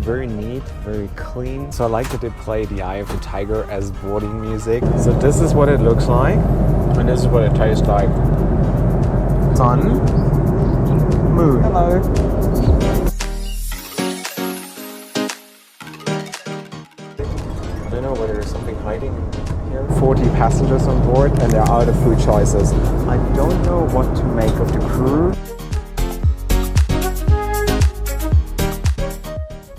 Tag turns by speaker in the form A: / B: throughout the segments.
A: very neat, very clean. So I like that they play The Eye of the Tiger as boarding music. So this is what it looks like, and this is what it tastes like. Sun, moon. Hello. I don't know whether there's something hiding here. 40 passengers on board and they're out of food choices. I don't know what to make of the crew.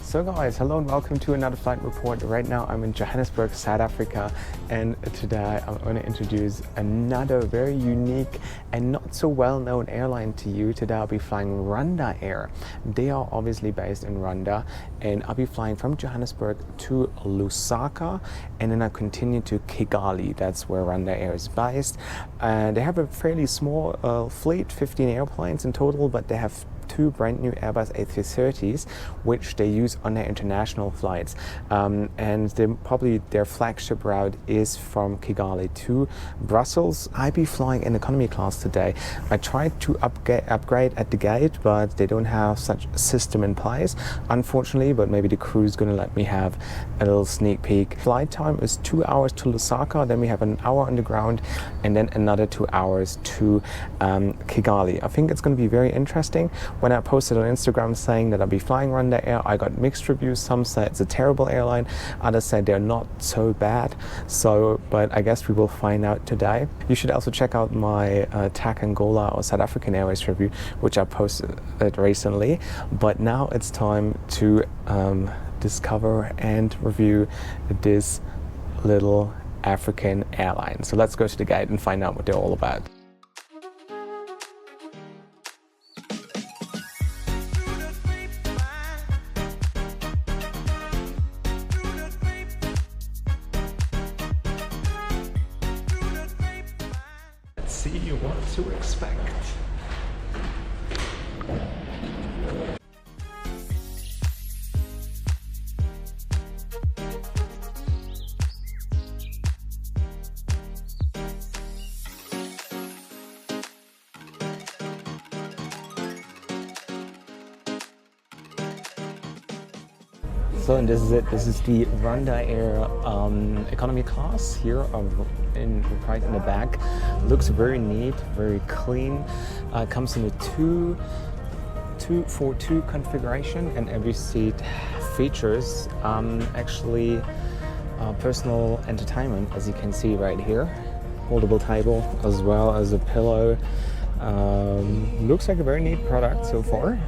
A: So guys, hello and welcome to another flight report. Right now I'm in Johannesburg, South Africa, and today I'm going to introduce another very unique and not so well-known airline to you. Today I'll be flying Rwandair. They are obviously based in Rwanda, and I'll be flying from Johannesburg to Lusaka, and then I'll continue to Kigali. That's where Rwandair is based. And they have a fairly small fleet, 15 airplanes in total, but they have two brand new Airbus A330s, which they use on their international flights. And probably their flagship route is from Kigali to Brussels. I'll be flying in economy class today. I tried to upgrade at the gate, but they don't have such a system in place, unfortunately, but maybe the crew is going to let me have a little sneak peek. Flight time is 2 hours to Lusaka, then we have an hour on the ground, and then another 2 hours to Kigali. I think it's going to be very interesting. When I posted on Instagram saying that I'll be flying Rwandair, I got mixed reviews. Some said it's a terrible airline, others said they're not so bad. But I guess we will find out today. You should also check out my TAC Angola or South African Airways review, which I posted recently. But now it's time to discover and review this little African airline. So let's go to the gate and find out what they're all about. See what to expect. So, and this is it. This is the Rwandair economy class here, right in the back. Looks very neat, very clean. Comes in a 2-4-2 configuration, and every seat features actually personal entertainment, as you can see right here. Foldable table as well as a pillow. Looks like a very neat product so far.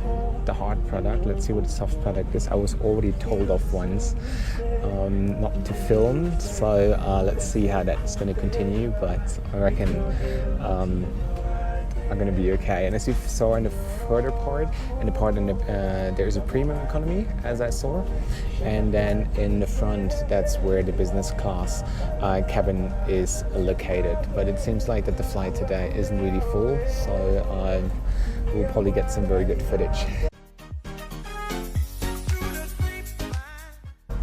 A: The hard product. Let's see what the soft product is. I was already told off once not to film, so let's see how that's going to continue, but I reckon I'm going to be okay. And as you saw in the further part, there's a premium economy, as I saw, and then in the front, that's where the business class cabin is located. But it seems like that the flight today isn't really full, so we'll probably get some very good footage.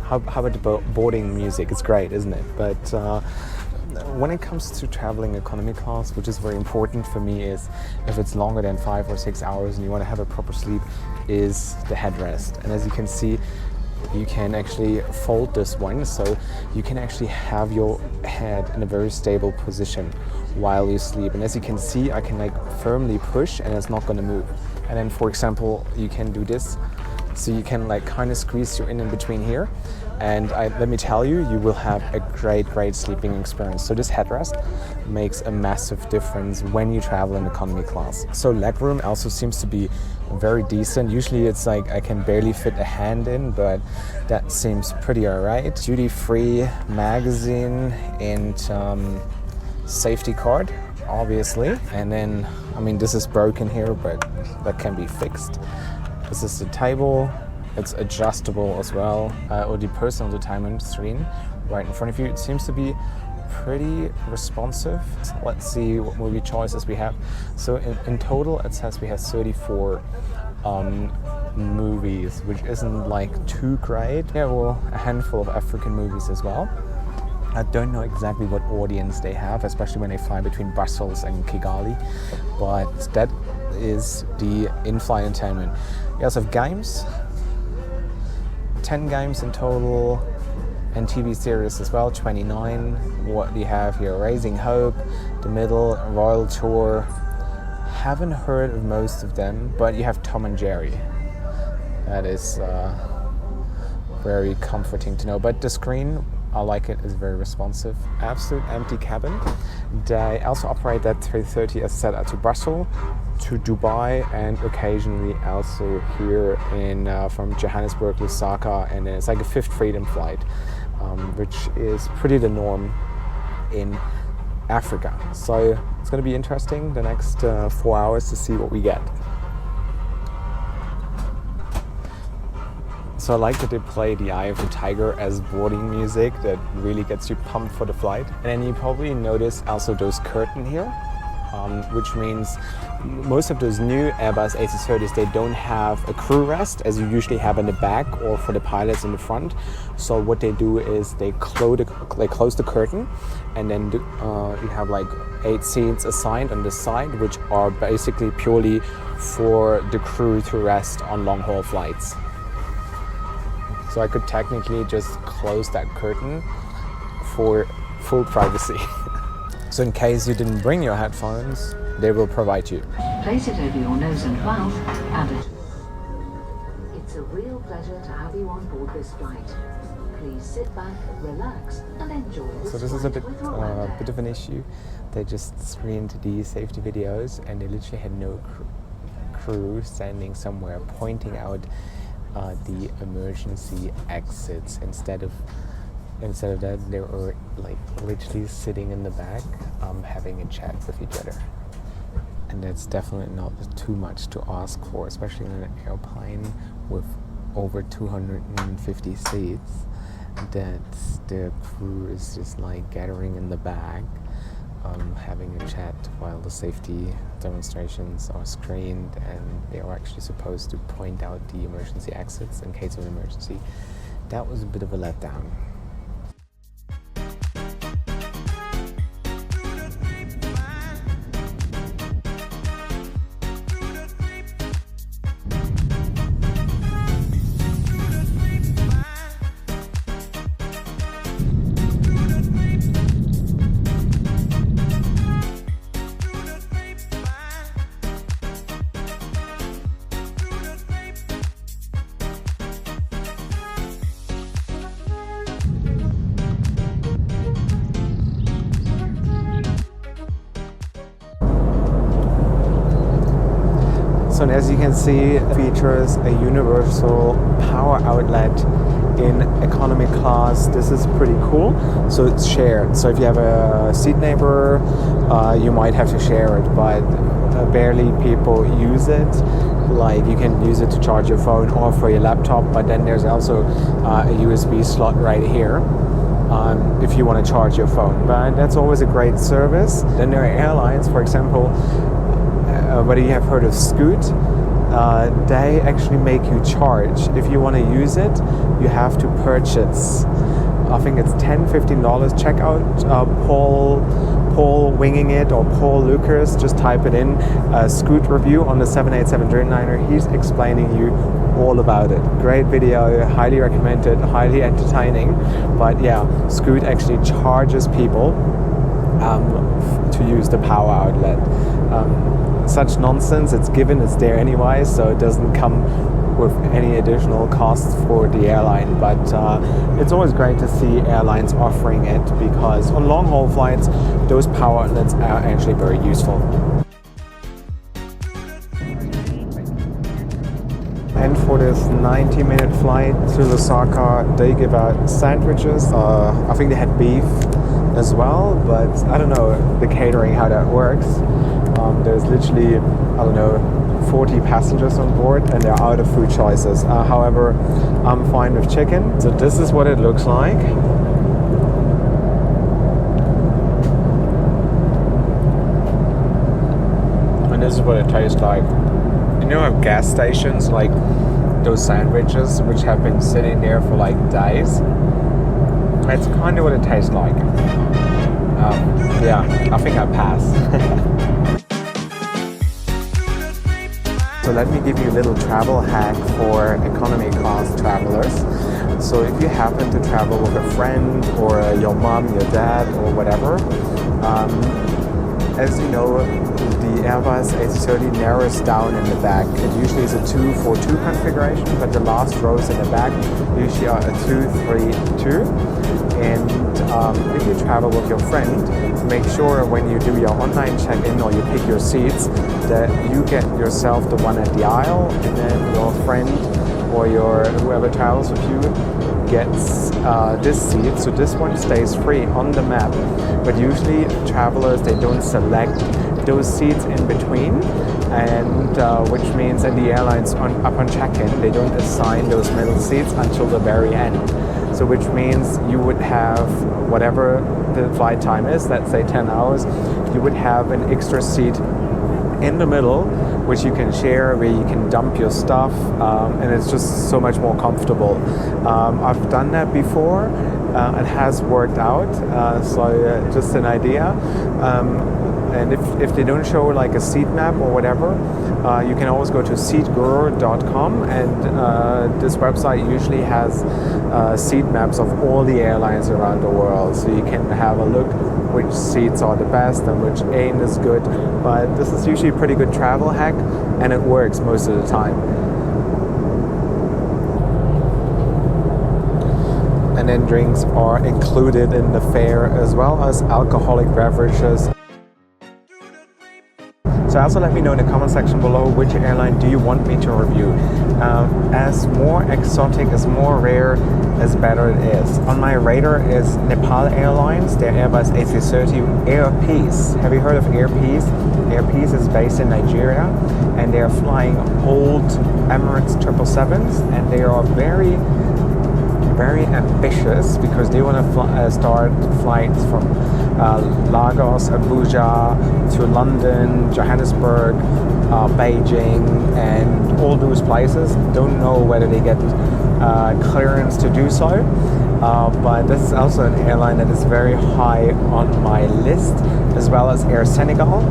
A: How about the boarding music? It's great, isn't it? But when it comes to traveling economy class, which is very important for me, is if it's longer than 5 or 6 hours and you want to have a proper sleep, is the headrest. And as you can see, you can actually fold this one, so you can actually have your head in a very stable position while you sleep. And as you can see, I can like firmly push and it's not going to move. And then, for example, you can do this. So you can like kind of squeeze you in between here, and let me tell you, you will have a great sleeping experience. So this headrest makes a massive difference when you travel in economy class. So legroom also seems to be very decent. Usually it's like I can barely fit a hand in, but that seems pretty alright. Duty-free magazine and safety card, obviously. And then, I mean, this is broken here, but that can be fixed. This is the table. It's adjustable as well, or the personal entertainment screen right in front of you. It seems to be pretty responsive. Let's see what movie choices we have. So in total, it says we have 34 movies, which isn't like too great. Yeah, well, a handful of African movies as well. I don't know exactly what audience they have, especially when they fly between Brussels and Kigali, but that is the in-flight entertainment. We also have games, 10 games in total, and TV series as well, 29. What do you have here? Raising Hope, The Middle, Royal Tour. Haven't heard of most of them, but you have Tom and Jerry. That is very comforting to know. But the screen, I like it, is very responsive. Absolute empty cabin. They also operate that A330, as I said, out to Brussels, to Dubai, and occasionally also here in from Johannesburg, Lusaka, and it's like a fifth freedom flight, which is pretty the norm in Africa. So it's going to be interesting the next 4 hours to see what we get. So I like that they play the Eye of the Tiger as boarding music that really gets you pumped for the flight. And then you probably notice also those curtains here, which means most of those new Airbus A330s, they don't have a crew rest as you usually have in the back or for the pilots in the front. So what they do is they close the curtain, and then you have like 8 seats assigned on the side, which are basically purely for the crew to rest on long haul flights. So I could technically just close that curtain for full privacy. So in case you didn't bring your headphones, they will provide you.
B: Place it over your nose and mouth, and it's a real pleasure to have you on board this flight. Please sit back, relax, and enjoy this.
A: So this is a bit of an issue. They just screened these safety videos, and they literally had no crew standing somewhere pointing out the emergency exits. Instead of that, they were like literally sitting in the back, having a chat with each other. And that's definitely not too much to ask for, especially in an airplane with over 250 seats, that the crew is just like gathering in the back, having a chat while the safety demonstrations are screened, and they are actually supposed to point out the emergency exits in case of an emergency. That was a bit of a letdown. So as you can see, it features a universal power outlet in economy class. This is pretty cool. So it's shared. So if you have a seat neighbor, you might have to share it, but barely people use it. Like you can use it to charge your phone or for your laptop, but then there's also a USB slot right here. If you want to charge your phone, but that's always a great service. Then there are airlines, for example, whether you have heard of Scoot, they actually make you charge. If you want to use it, you have to purchase. I think it's $10-15. Check out Paul Winging It or Paul Lucas. Just type it in. Scoot review on the 787 Dreamliner. He's explaining you all about it. Great video, highly recommended, highly entertaining. But yeah, Scoot actually charges people to use the power outlet. Such nonsense, it's given, it's there anyway, so it doesn't come with any additional costs for the airline, but it's always great to see airlines offering it, because on long haul flights those power outlets are actually very useful. And for this 90-minute flight to Lusaka, they give out sandwiches. I think they had beef as well, but I don't know the catering, how that works. There's literally, I don't know, 40 passengers on board, and they're out of food choices. However, I'm fine with chicken. So this is what it looks like. And this is what it tastes like. You know, at gas stations, like those sandwiches which have been sitting there for like days. That's kind of what it tastes like. Yeah, I think I pass. So let me give you a little travel hack for economy class travelers. So if you happen to travel with a friend or your mom, your dad, or whatever, as you know, the Airbus A330 narrows down in the back. It usually is a 2-4-2 configuration, but the last rows in the back usually are a 2-3-2. And if you travel with your friend, make sure when you do your online check-in or you pick your seats that you get yourself the one at the aisle, and then your friend or whoever travels with you gets this seat. So this one stays free on the map. But usually travelers, they don't select those seats in between, and which means that the airlines upon check-in, they don't assign those middle seats until the very end. So which means you would have, whatever the flight time is, let's say 10 hours, you would have an extra seat in the middle, which you can share, where you can dump your stuff, and it's just so much more comfortable. I've done that before. It has worked out, so just an idea. And if they don't show like a seat map or whatever, you can always go to seatguru.com, and this website usually has seat maps of all the airlines around the world, so you can have a look which seats are the best and which ain't as good. But this is usually a pretty good travel hack, and it works most of the time. And then drinks are included in the fare, as well as alcoholic beverages. So also let me know in the comment section below which airline do you want me to review. As more exotic, as more rare, as better it is. On my radar is Nepal Airlines, their Airbus A330 Air Peace. Have you heard of Air Peace? Air Peace is based in Nigeria, and they are flying old Emirates 777s, and they are very ambitious because they want to start flights from Lagos, Abuja to London, Johannesburg, Beijing, and all those places. Don't know whether they get clearance to do so, but this is also an airline that is very high on my list, as well as Air Senegal,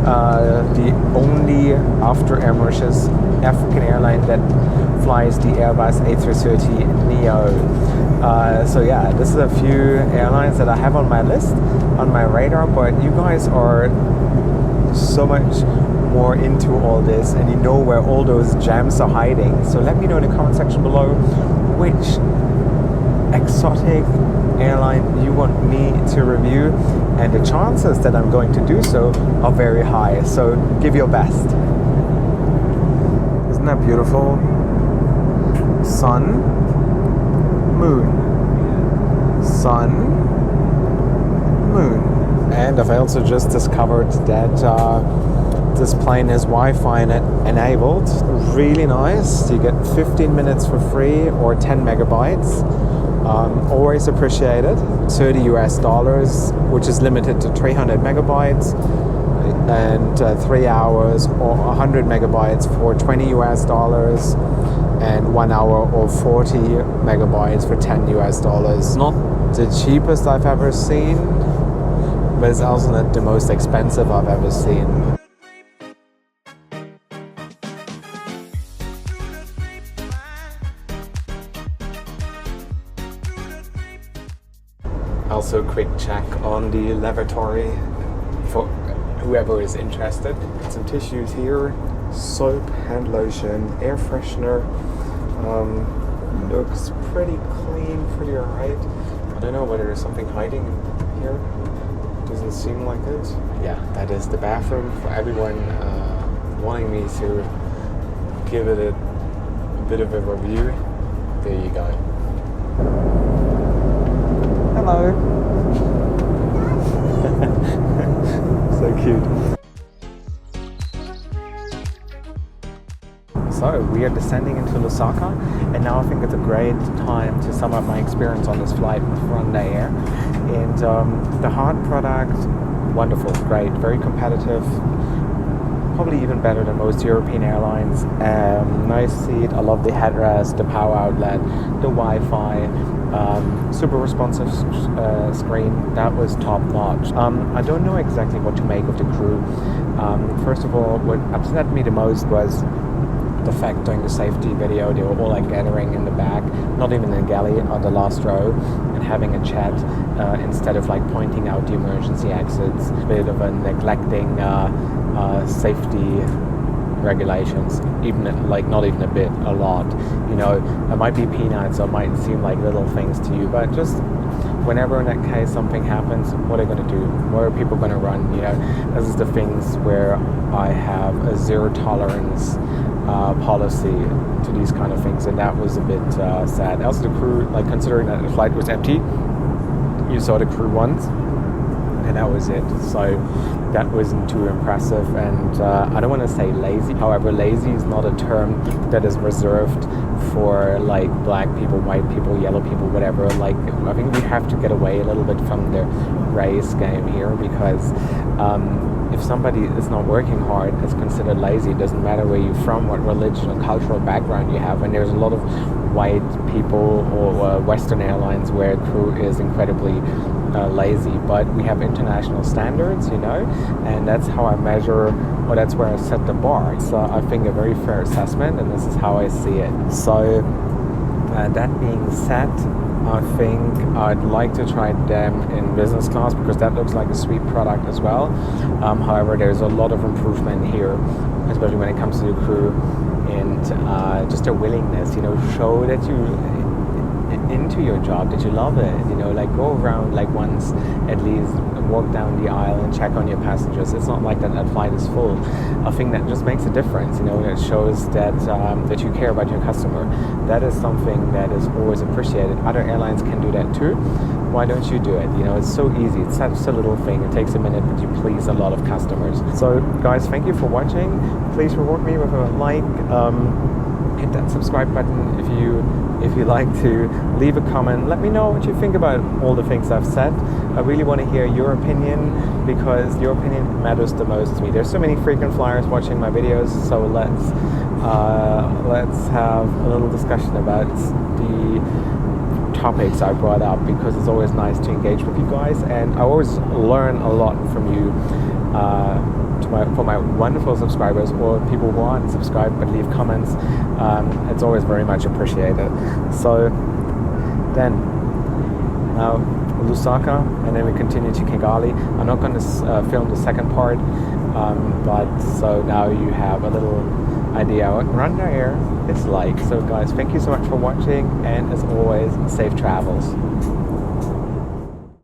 A: the only, after Air Mauritius, African airline that flies the Airbus A330 Neo. So yeah, this is a few airlines that I have on my list, on my radar, but you guys are so much more into all this, and you know where all those gems are hiding. So let me know in the comment section below which exotic airline you want me to review, and the chances that I'm going to do so are very high, so give your best. Isn't that beautiful? Sun, moon, sun, moon. And I've also just discovered that this plane is Wi-Fi enabled. Really nice. You get 15 minutes for free or 10 megabytes. Always appreciated. $30 US, which is limited to 300 megabytes, and 3 hours or 100 megabytes for $20 US, and 1 hour or 40 megabytes for $10 US. Not the cheapest I've ever seen, but it's also not the most expensive I've ever seen. Also, quick check on the lavatory for whoever is interested. Some tissues here, soap, hand lotion, air freshener. Looks pretty clean, pretty alright. I don't know whether there's something hiding here. Doesn't seem like it. Yeah, that is the bathroom. For everyone wanting me to give it a bit of a review, there you go. Hello. So cute. So we are descending into Lusaka, and now I think it's a great time to sum up my experience on this flight with Rwandair. And the hard product, wonderful, great, very competitive, probably even better than most European airlines. Nice seat, I love the headrest, the power outlet, the Wi-Fi, super responsive screen, that was top notch. I don't know exactly what to make of the crew. First of all, what upset me the most was the fact during the safety video they were all like gathering in the back, not even in the galley, on the last row, and having a chat instead of like pointing out the emergency exits. A bit of a neglecting safety regulations, even like not even a bit, a lot. You know, it might be peanuts or it might seem like little things to you, but just whenever in that case something happens, what are they going to do? Where are people going to run? You know, this is the things where I have a zero tolerance policy to these kind of things, and that was a bit sad. Also, the crew, like considering that the flight was empty, you saw the crew once, and that was it. So that wasn't too impressive, and I don't want to say lazy. However, lazy is not a term that is reserved for like black people, white people, yellow people, whatever. Like, I think we have to get away a little bit from the race game here, because if somebody is not working hard, it's considered lazy. It doesn't matter where you're from, what religion or cultural background you have. And there's a lot of white people or Western airlines where crew is incredibly lazy, but we have international standards, you know, and that's how I measure, or that's where I set the bar. So I think a very fair assessment, and this is how I see it. So that being said, I think I'd like to try them in business class, because that looks like a sweet product as well. However, there's a lot of improvement here, especially when it comes to the crew and just a willingness, you know, show that you into your job, that you love it, you know, like go around like once at least, walk down the aisle and check on your passengers. It's not like that flight is full. I think that just makes a difference, you know. It shows that that you care about your customer. That is something that is always appreciated. Other airlines can do that too. Why don't you do it? You know, it's so easy. It's such a little thing. It takes a minute, but you please a lot of customers. So guys, thank you for watching. Please reward me with a like. Hit that subscribe button if you like to. Leave a comment. Let me know what you think about all the things I've said. I really want to hear your opinion, because your opinion matters the most to me. There's so many frequent flyers watching my videos, so let's have a little discussion about the topics I brought up, because it's always nice to engage with you guys, and I always learn a lot from you. For my wonderful subscribers, or people who aren't subscribed but leave comments, it's always very much appreciated. So then now Lusaka, and then we continue to Kigali. I'm not going to film the second part, but so now you have a little idea what Rwandair is like. So guys, thank you so much for watching, and as always, safe travels.